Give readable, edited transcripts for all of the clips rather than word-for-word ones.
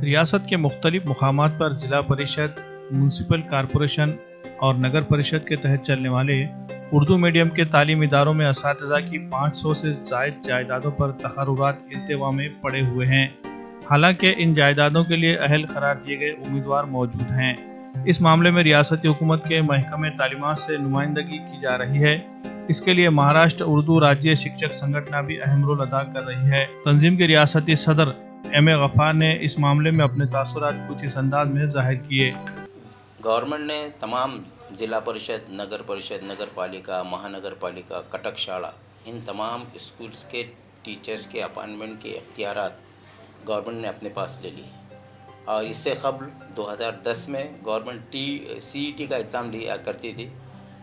रियासत के मुख्तलिफ मुकामात पर जिला परिषद, म्यूनसिपल कॉरपोरेशन और नगर परिषद के तहत चलने वाले उर्दू मीडियम के तालीमी इदारों में असातिज़ा की 500 से ज़ायद जायदादों पर तक़र्रुरात इल्तिवा में पड़े हुए हैं। हालांकि इन जायदादों के लिए अहल करार दिए गए उम्मीदवार मौजूद हैं। इस मामले में रियासती हुकूमत के महकमे तालीमात से नुमाइंदगी की जा रही है। इसके लिए महाराष्ट्र उर्दू राज्य शिक्षक संगठन भी अहम रोल अदा कर रही है। तंजीम के रियासती सदर एम.ए. गफ्फार ने इस मामले में अपने तासुरात कुछ इस अंदाज में जाहिर किए। गवर्नमेंट ने तमाम ज़िला परिषद, नगर पालिका, महानगर पालिका, कटक शाला, इन तमाम स्कूल्स के टीचर्स के अपॉइंटमेंट के इख्तियारात गवर्नमेंट ने अपने पास ले लिए। और इससे कबल 2010 में गवर्नमेंट CET का एग्ज़ाम लिया करती थी,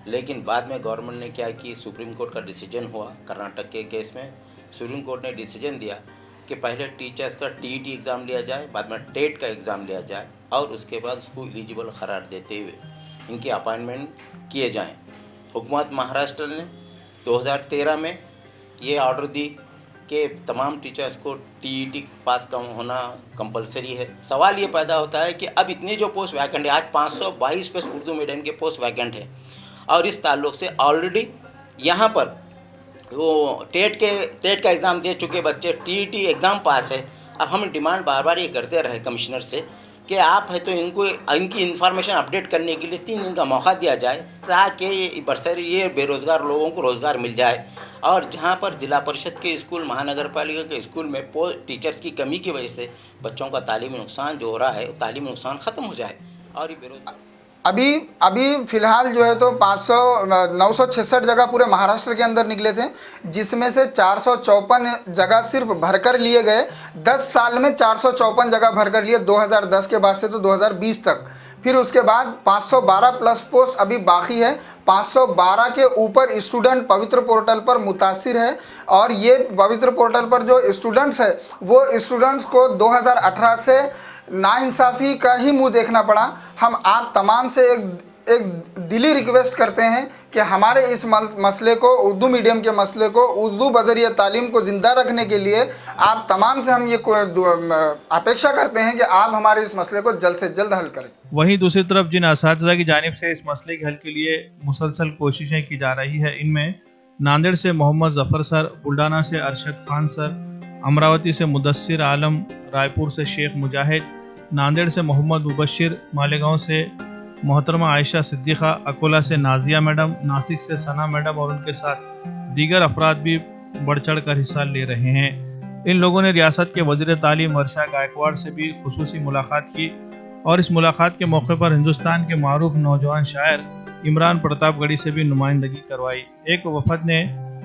लेकिन बाद में गवर्नमेंट ने क्या कि सुप्रीम कोर्ट का डिसीजन हुआ कर्नाटक के केस में। सुप्रीम कोर्ट ने डिसीजन दिया कि पहले टीचर्स का TET एग्ज़ाम लिया जाए, बाद में टेट का एग्ज़ाम लिया जाए और उसके बाद उसको एलिजिबल करार देते हुए इनके अपॉइंटमेंट किए जाएं। हुकूमत महाराष्ट्र ने 2013 में ये ऑर्डर दी कि तमाम टीचर्स को TET पास होना कंपलसरी है। सवाल ये पैदा होता है कि अब इतनी जो पोस्ट वैकेंट है, आज 522 पे उर्दू मीडियम के पोस्ट वैकेंट है और इस ताल्लुक़ से ऑलरेडी यहाँ पर वो टेट का एग्ज़ाम दे चुके बच्चे TET एग्ज़ाम पास है। अब हम डिमांड बार बार ये करते रहे कमिश्नर से कि आप है तो इनकी इन्फॉर्मेशन अपडेट करने के लिए 3 दिन का मौका दिया जाए ताकि ये बेरोज़गार लोगों को रोज़गार मिल जाए। और जहाँ पर ज़िला परिषद के स्कूल, महानगर पालिका के स्कूल में टीचर्स की कमी की वजह से बच्चों का तालीमी नुकसान जो हो रहा है, तालीमी नुकसान ख़त्म हो जाए और ये बेरोज़गार अभी फ़िलहाल जो है तो 966 जगह पूरे महाराष्ट्र के अंदर निकले थे, जिसमें से 454 जगह सिर्फ भरकर लिए गए। 10 साल में 454 जगह भरकर लिए, 2010 के बाद से तो 2020 तक। फिर उसके बाद 512 प्लस पोस्ट अभी बाकी है। 512 के ऊपर स्टूडेंट पवित्र पोर्टल पर मुतासिर है और ये पवित्र पोर्टल पर जो स्टूडेंट्स है वो स्टूडेंट्स को 2018 से नाइंसाफ़ी का ही मुंह देखना पड़ा। हम आप तमाम से एक दिली रिक्वेस्ट करते हैं कि हमारे इस मसले को, उर्दू मीडियम के मसले को, उर्दू बज़रिया तालीम को ज़िंदा रखने के लिए आप तमाम से हम ये अपेक्षा करते हैं कि आप हमारे इस मसले को जल्द से जल्द हल करें। वहीं दूसरी तरफ जिन असातिज़ा की जानिब से इस मसले के हल के लिए मुसलसल कोशिशें की जा रही है, इनमें नांदेड़ से मोहम्मद जफ़र सर, बुल्डाना से अरशद खान सर, अमरावती से मुदस्सिर आलम, रायपुर से शेख मुजाहिद, नांदेड़ से मोहम्मद मुबशिर, मालेगांव से मोहतरमा आयशा सिद्दीक़ा, अकोला से नाजिया मैडम, नासिक से सना मैडम और उनके साथ दीगर अफराद भी बढ़ चढ़ कर हिस्सा ले रहे हैं। इन लोगों ने रियासत के वज़ीर तालीम वर्षा गायकवाड़ से भी खुसूसी मुलाकात की और इस मुलाकात के मौके पर हिंदुस्तान के मारूफ नौजवान शायर इमरान प्रतापगढ़ी से भी नुमाइंदगी करवाई। एक वफद ने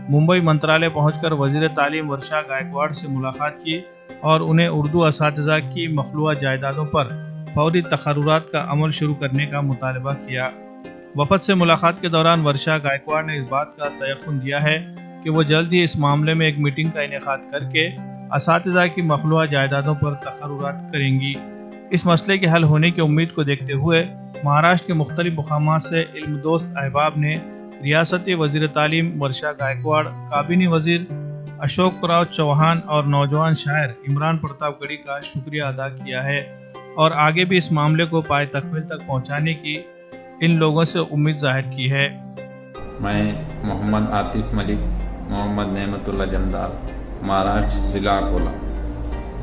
मुंबई मंत्रालय पहुंचकर वज़ीर तालीम वर्षा गायकवाड़ से मुलाकात की और उन्हें उर्दू असातिज़ा की मखलूआ जायदादों पर फौरी तक़र्रुरात का अमल शुरू करने का मुतालबा किया। वफद से मुलाकात के दौरान वर्षा गायकवाड़ ने इस बात का तयक़ुन दिया है कि वो जल्द ही इस मामले में एक मीटिंग का इनेकाद करके असातिज़ा की मखलूआ जायदादों पर तक़र्रुरात करेंगी। इस मसले के हल होने की उम्मीद को देखते हुए महाराष्ट्र के मुख्तलिफ मुकामात से इल्म दोस्त अहबाब ने रियासती वज़ीर तालीम वर्षा गायकवाड़, काबीनी वज़ीर अशोक राव चौहान और नौजवान शायर इमरान प्रतापगढ़ी का शुक्रिया अदा किया है और आगे भी इस मामले को पाए तकमील तक पहुंचाने की इन लोगों से उम्मीद जाहिर की है। मैं मोहम्मद आतिफ मलिक, मोहम्मद नेमतुल्लाह जमदार, महाराष्ट्र ज़िला अकोला,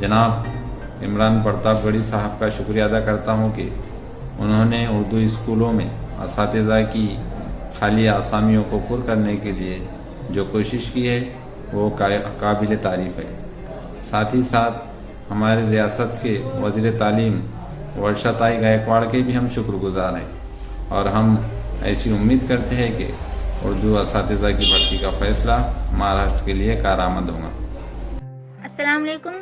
जनाब इमरान प्रतापगढ़ी साहब का शुक्रिया अदा करता हूँ कि उन्होंने उर्दू स्कूलों में असातिज़ा की खाली आसामियों को पुर करने के लिए जो कोशिश की है वो काबिल तारीफ़ है। साथ ही साथ हमारे रियासत के वज़ीर तालीम वर्षा ताई गायकवाड़ के भी हम शुक्रगुज़ार हैं और हम ऐसी उम्मीद करते हैं कि उर्दू असातिज़ा की भर्ती का फ़ैसला महाराष्ट्र के लिए कारआमद होगा। अस्सलाम वालेकुम,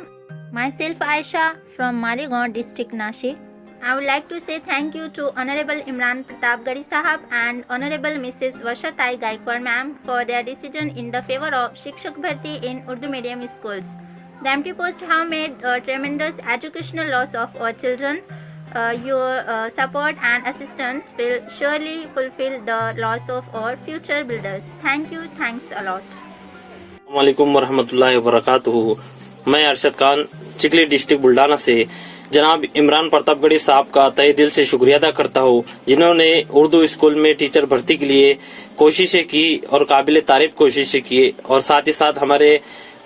myself Aisha from Malegaon district Nashik. I would like to say thank you to Honorable Imran Pratapgarhi Sahab and Honorable Mrs. Varsha Tai Gaikwad Ma'am for their decision in the favor of Shikshak Bharti in Urdu medium schools. The empty posts have made a tremendous educational loss of our children. Your support and assistance will surely fulfill the loss of our future builders. Thank you. Thanks a lot. अस्सलामुअलैकुम वरहमतुल्लाहि वबरकातुहू। मैं Arshad Khan Chikhli district Buldhana से जनाब इमरान प्रतापगढ़ी साहब का तहे दिल से शुक्रिया अदा करता हूँ, जिन्होंने उर्दू स्कूल में टीचर भर्ती के लिए कोशिशें की और काबिल तारीफ कोशिशें की, और साथ ही साथ हमारे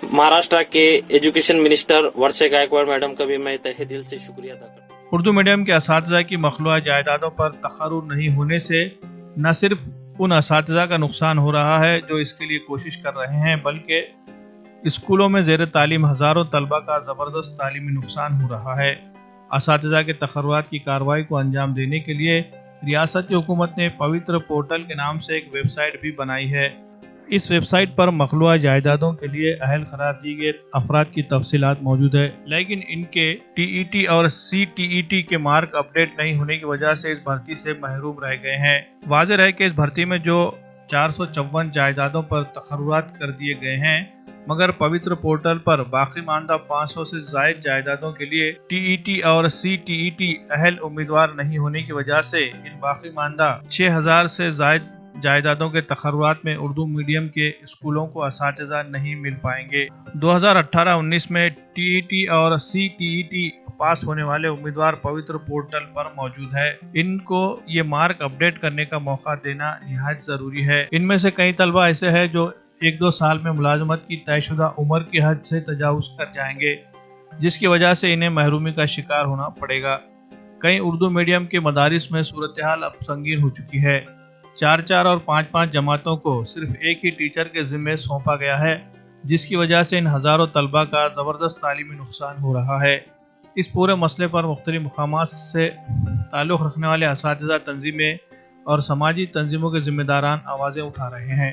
महाराष्ट्र के एजुकेशन मिनिस्टर वर्षा गायकवाड़ मैडम का भी मैं तहे दिल से शुक्रिया अदा करता हूँ। उर्दू मीडियम के असातिज़ा की मखलूआ जायदादों पर तखर्रुर नहीं होने से न सिर्फ उन असातिज़ा का नुकसान हो रहा है जो इसके लिए कोशिश कर रहे हैं, बल्कि स्कूलों में ज़ेर तालीम हज़ारों तलबा का ज़बरदस्त तालीमी नुकसान हो रहा है। असातिज़ा के तखर्रुआत की कार्रवाई को अंजाम देने के लिए रियासती हुकूमत ने पवित्र पोर्टल के नाम से एक वेबसाइट भी बनाई है। इस वेबसाइट पर मखलूआ जायदादों के लिए अहल करार दिए गए अफराद की तफसीलात मौजूद है, लेकिन इनके TET और CTET के मार्क अपडेट नहीं होने की वजह से इस भर्ती से महरूम रह गए हैं। वाज़ेह है कि इस भर्ती में जो 454 जायदादों पर तखर्रुआत कर दिए गए हैं, मगर पवित्र पोर्टल पर बाकी मानदा 500 से ज़ायद जायदादों के लिए TET और CTET अहल उम्मीदवार नहीं होने की वजह से इन बाकी मानदा 6000 से ज़ायद जायदादों के तखर्रुआत में उर्दू मीडियम के स्कूलों को असातिज़ा नहीं मिल पाएंगे। 2018-19 में TET और CTET पास होने वाले उम्मीदवार पवित्र पोर्टल पर मौजूद है। इनको ये मार्क अपडेट करने का मौका देना निहायत ज़रूरी है। इनमें से कई तलबा ऐसे हैं जो 1-2 साल में मुलाजमत की तयशुदा उम्र की हद से तजावुज़ कर जाएंगे, जिसकी वजह से इन्हें महरूमी का शिकार होना पड़ेगा। कई उर्दू मीडियम के मदारिस में सूरत हाल अब संगीन हो चुकी है। 4-4 और 5-5 जमातों को सिर्फ एक ही टीचर के जिम्मे सौंपा गया है, जिसकी वजह से इन हज़ारों तलबा का ज़बरदस्त तालीमी नुकसान हो रहा है। इस पूरे मसले पर मुख्तलिफ मकामात से ताल्लुक़ रखने वाले असातिज़ा तंजीमें और समाजी तंजीमों के जिम्मेदारान आवाज़ें उठा रहे हैं।